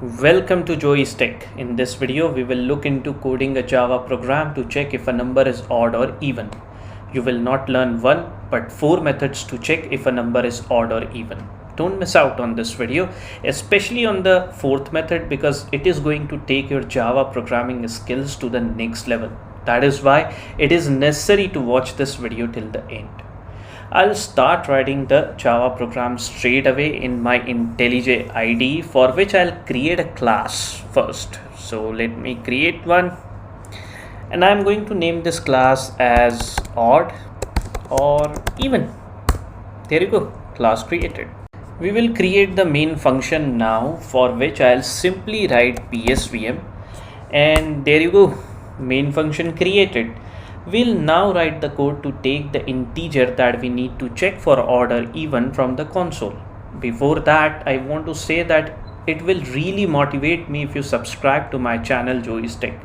Welcome to Joey's Tech. In this video, we will look into coding a Java program to check if a number is odd or even. You will not learn one, but 4 methods to check if a number is odd or even. Don't miss out on this video, especially on the 4th method, because it is going to take your Java programming skills to the next level. That is why it is necessary to watch this video till the end. I'll start writing the Java program straight away in my IntelliJ IDE, for which I'll create a class first. So let me create one, and I'm going to name this class as odd or even. There you go, class created. We will create the main function now, for which I'll simply write psvm, and there you go, main function created. We'll now write the code to take the integer that we need to check for odd or even from the console. Before that, I want to say that it will really motivate me if you subscribe to my channel Joey's Tech.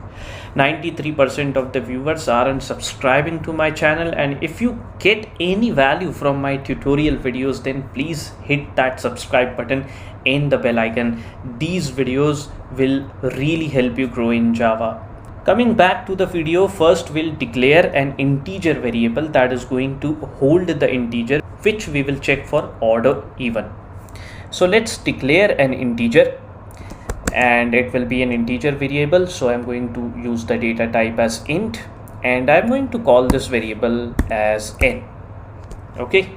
93% of the viewers aren't subscribing to my channel, and if you get any value from my tutorial videos, then please hit that subscribe button and the bell icon. These videos will really help you grow in Java. Coming back to the video, first we'll declare an integer variable that is going to hold the integer which we will check for odd or even. So let's declare an integer, and it will be an integer variable. So I'm going to use the data type as int, and I'm going to call this variable as n. Okay.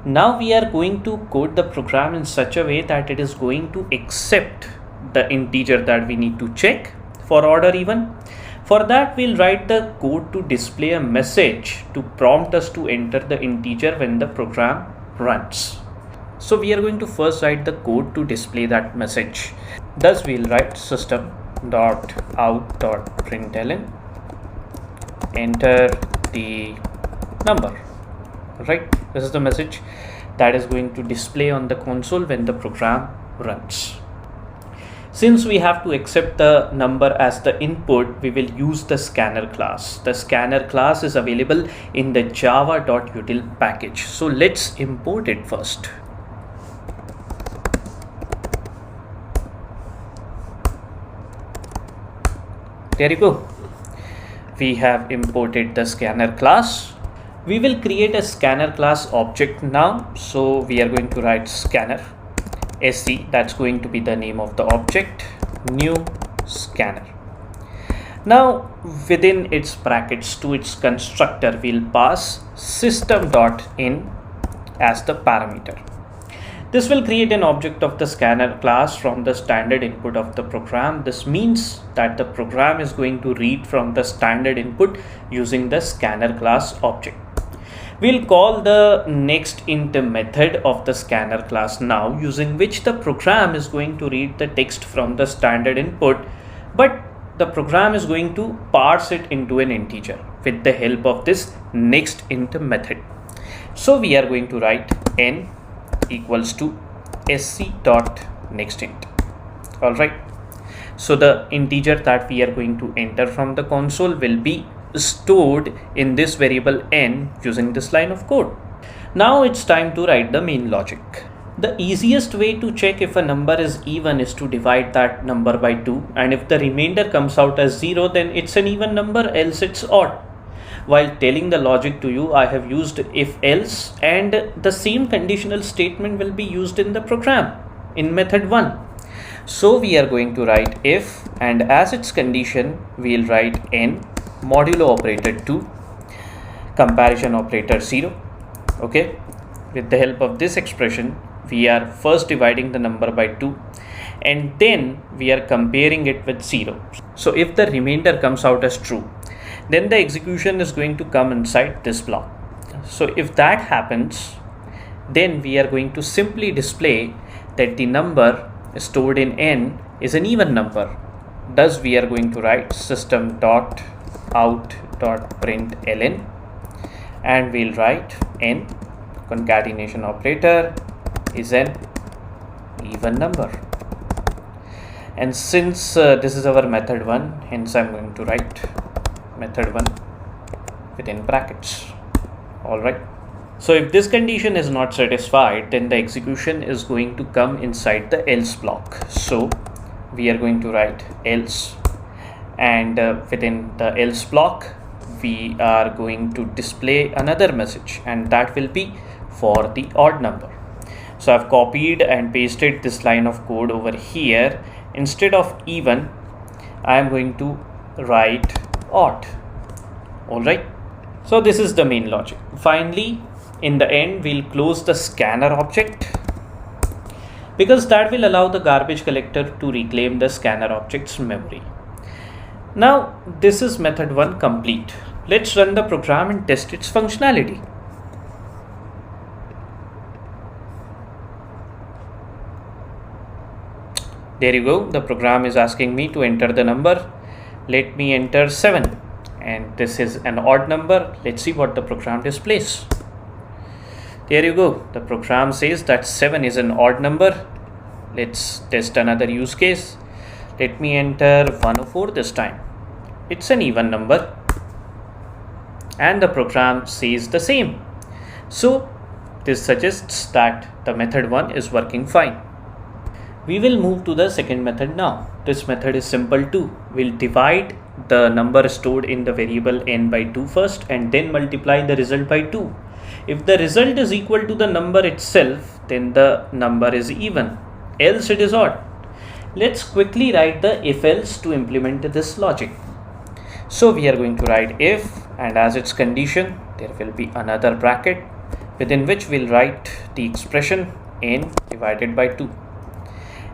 Now we are going to code the program in such a way that it is going to accept the integer that we need to check for odd or even. For that, we'll write the code to display a message to prompt us to enter the integer when the program runs. So we are going to first write the code to display that message. Thus we'll write system.out.println, enter the number. Right, this is the message that is going to display on the console when the program runs. Since we have to accept the number as the input, we will use the scanner class. The scanner class is available in the java.util package. So let's import it first. There you go. We have imported the scanner class. We will create a scanner class object now. So we are going to write scanner. SC, that's going to be the name of the object, new scanner. Now within its brackets to its constructor, we'll pass system.in as the parameter. This will create an object of the scanner class from the standard input of the program. This means that the program is going to read from the standard input using the scanner class object. We'll call the next int method of the scanner class now, using which the program is going to read the text from the standard input, but the program is going to parse it into an integer with the help of this next int method. So we are going to write n equals to sc.nextInt. All right. So the integer that we are going to enter from the console will be stored in this variable n using this line of code. Now it's time to write the main logic. The easiest way to check if a number is even is to divide that number by 2, and if the remainder comes out as 0, then it's an even number, else it's odd. While telling the logic to you, I have used if else, and the same conditional statement will be used in the program in method 1. So we are going to write if, and as its condition we'll write n, modulo operator 2, comparison operator 0. Okay, with the help of this expression, we are first dividing the number by 2, and then we are comparing it with 0. So if the remainder comes out as true, then the execution is going to come inside this block. So if that happens, then we are going to simply display that the number stored in n is an even number. Thus we are going to write system.out.println, and we'll write n, concatenation operator is an even number. And since this is our method 1, hence I'm going to write method 1 within brackets. All right. So if this condition is not satisfied, then the execution is going to come inside the else block. So we are going to write else, and within the else block we are going to display another message, and that will be for the odd number. So I've copied and pasted this line of code over here. Instead of even, I am going to write odd. Alright, so this is the main logic. Finally, in the end, we'll close the scanner object, because that will allow the garbage collector to reclaim the scanner object's memory. Now this is method 1 complete. Let's run the program and test its functionality. There you go. The program is asking me to enter the number. Let me enter 7, and this is an odd number. Let's see what the program displays. There you go. The program says that 7 is an odd number. Let's test another use case. Let me enter 104 this time. It's an even number, and the program says the same. So this suggests that the method 1 is working fine. We will move to the second method now. This method is simple too. We'll divide the number stored in the variable n by 2 first, and then multiply the result by 2. If the result is equal to the number itself, then the number is even, else it is odd. Let's quickly write the if else to implement this logic. So we are going to write if, and as its condition there will be another bracket within which we'll write the expression n divided by 2,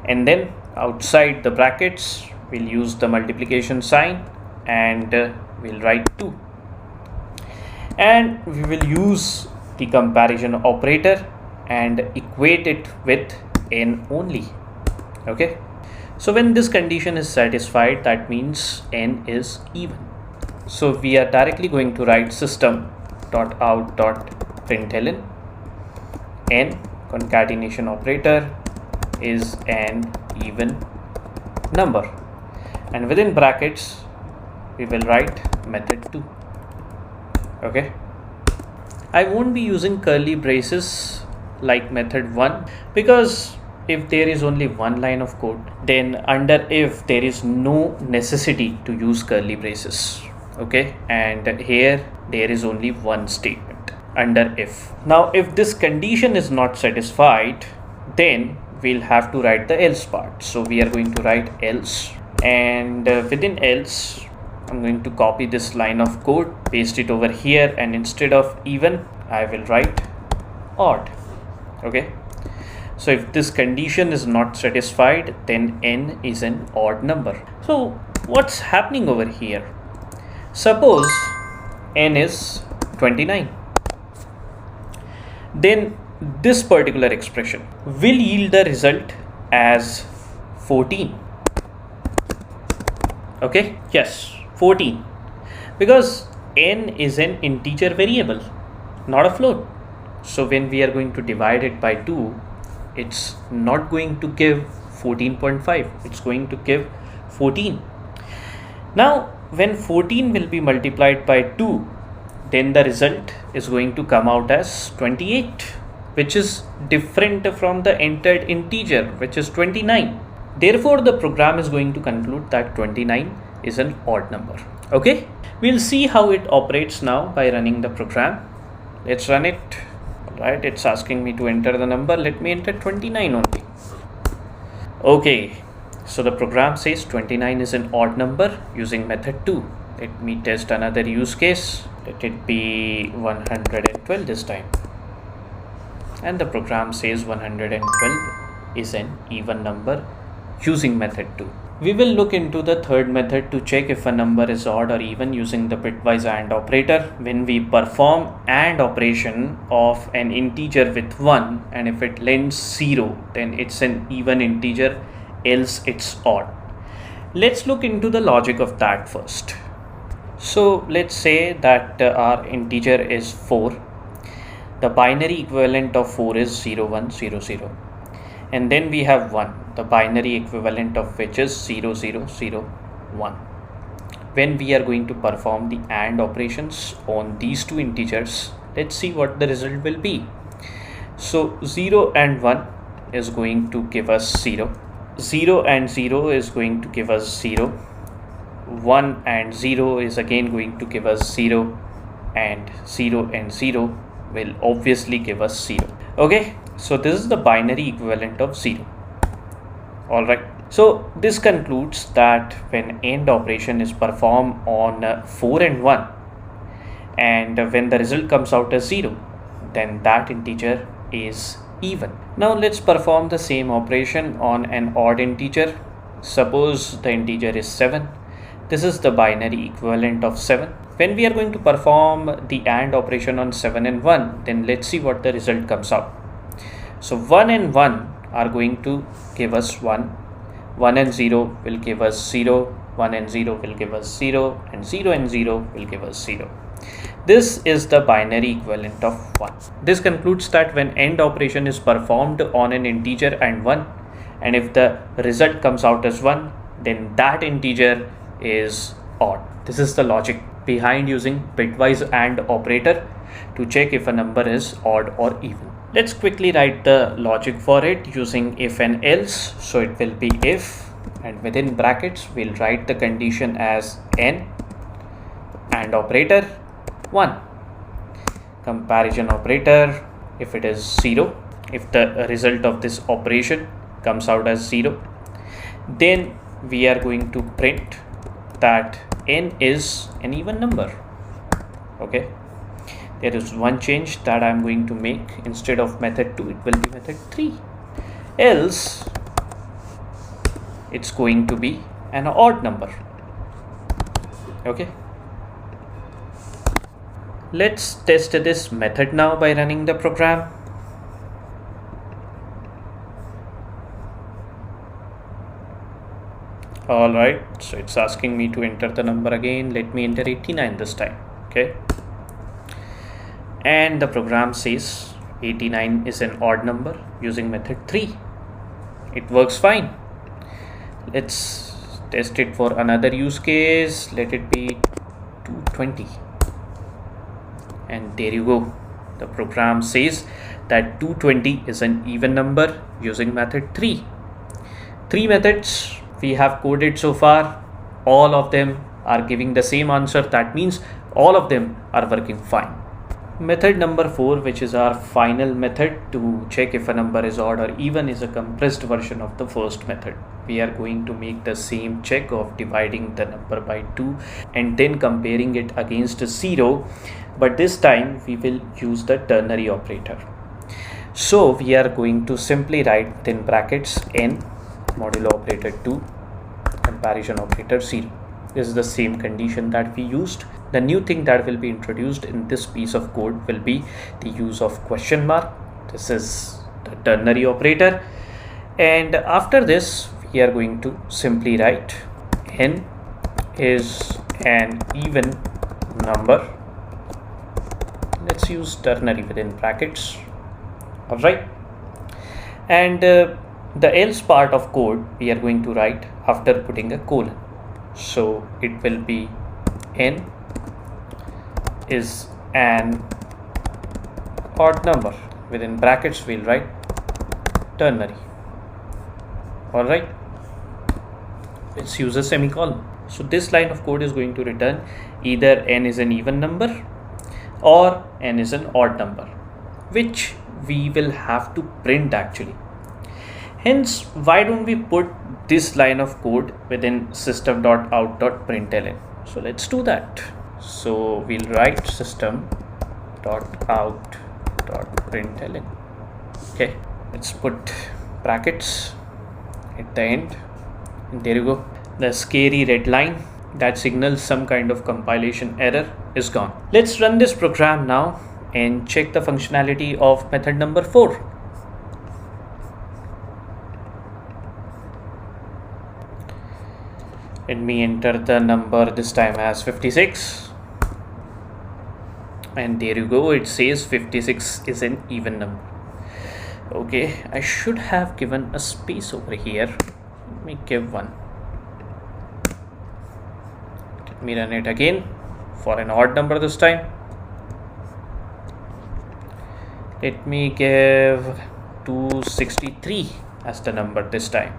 and then outside the brackets we'll use the multiplication sign, and we'll write 2, and we will use the comparison operator and equate it with n only. Okay, so when this condition is satisfied, that means n is even. So we are directly going to write system.out.println n concatenation operator is an even number, and within brackets we will write method 2. Okay, I won't be using curly braces like method 1, because if there is only one line of code, then under if there is no necessity to use curly braces. Okay, and here there is only one statement under if. Now if this condition is not satisfied, then we'll have to write the else part. So we are going to write else, and within else I'm going to copy this line of code, paste it over here, and instead of even I will write odd. Okay, so if this condition is not satisfied, then n is an odd number. So what's happening over here? Suppose n is 29, then this particular expression will yield the result as 14. Okay, yes, 14, because n is an integer variable, not a float. So when we are going to divide it by 2, it's not going to give 14.5, it's going to give 14. Now when 14 will be multiplied by 2, then the result is going to come out as 28, which is different from the entered integer, which is 29. Therefore the program is going to conclude that 29 is an odd number. Okay, we'll see how it operates now by running the program. Let's run it. Alright, it's asking me to enter the number. Let me enter 29 only. Okay, so the program says 29 is an odd number using method 2. Let me test another use case. Let it be 112 this time, and the program says 112 is an even number using method 2. We will look into the third method to check if a number is odd or even using the bitwise AND operator. When we perform AND operation of an integer with 1, and if it lends 0, then it's an even integer, else it's odd. Let's look into the logic of that first. So let's say that our integer is 4. The binary equivalent of 4 is 0, 1, 0, 0. And then we have 1, the binary equivalent of which is 0, 0, 0, 1. When we are going to perform the AND operations on these two integers, let's see what the result will be. So 0 and 1 is going to give us 0, 0 and 0 is going to give us 0. 1 and 0 is again going to give us 0, and 0 and 0 will obviously give us 0. Okay, so this is the binary equivalent of 0. Alright, so this concludes that when AND operation is performed on 4 and 1, and when the result comes out as 0, then that integer is even. Now let's perform the same operation on an odd integer. Suppose the integer is 7. This is the binary equivalent of 7. When we are going to perform the AND operation on 7 and 1, then let's see what the result comes out. So 1 and 1 are going to give us 1. 1 and 0 will give us 0. 1 and 0 will give us 0. And 0 and 0 will give us 0. This is the binary equivalent of 1. This concludes that when AND operation is performed on an integer and 1, and if the result comes out as 1, then that integer is odd. This is the logic behind using bitwise AND operator to check if a number is odd or even. Let's quickly write the logic for it using if and else. So it will be if, and within brackets we'll write the condition as n, AND operator 1, comparison operator if it is 0. If the result of this operation comes out as 0, then we are going to print that n is an even number. Okay, there is one change that I'm going to make. Instead of method 2, it will be method 3. Else it's going to be an odd number. Okay, let's test this method now by running the program. Alright, so it's asking me to enter the number again. Let me enter 89 this time. Okay, and the program says 89 is an odd number using method 3. It works fine. Let's test it for another use case. Let it be 220, and there you go. The program says that 220 is an even number using method 3. 3 methods we have coded so far. All of them are giving the same answer. That means all of them are working fine. Method number 4, which is our final method to check if a number is odd or even, is a compressed version of the first method. We are going to make the same check of dividing the number by 2 and then comparing it against 0, but this time we will use the ternary operator. So we are going to simply write within brackets n modulo operator 2, comparison operator 0. This is the same condition that we used. The new thing that will be introduced in this piece of code will be the use of question mark. This is the ternary operator, and after this we are going to simply write n is an even number. Let's use ternary within brackets. Alright, and the else part of code we are going to write after putting a colon. So it will be n is an odd number. Within brackets we'll write ternary. Alright, let's use a semicolon. So this line of code is going to return either n is an even number or n is an odd number, which we will have to print actually. Hence, why don't we put this line of code within system.out.println. So let's do that. So we'll write system.out.println. Okay, let's put brackets at the end, and there you go. The scary red line that signals some kind of compilation error is gone. Let's run this program now and check the functionality of method number 4. Let me enter the number this time as 56, and there you go. It says 56 is an even number. Okay, I should have given a space over here. Let me give one. Let me run it again for an odd number this time. Let me give 263 as the number this time.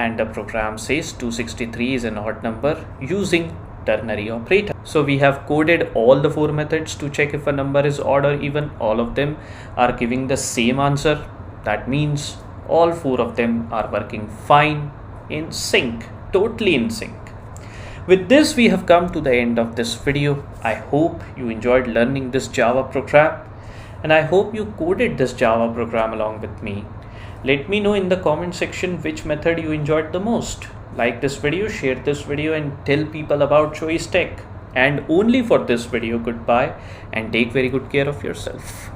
and the program says 263 is an odd number using ternary operator. So we have coded all the 4 methods to check if a number is odd or even. All of them are giving the same answer. That means all 4 of them are working fine, in sync, totally in sync. With this, we have come to the end of this video. I hope you enjoyed learning this Java program, and I hope you coded this Java program along with me. Let me know in the comment section which method you enjoyed the most. Like this video, share this video, and tell people about Choice Tech. And only for this video, goodbye and take very good care of yourself.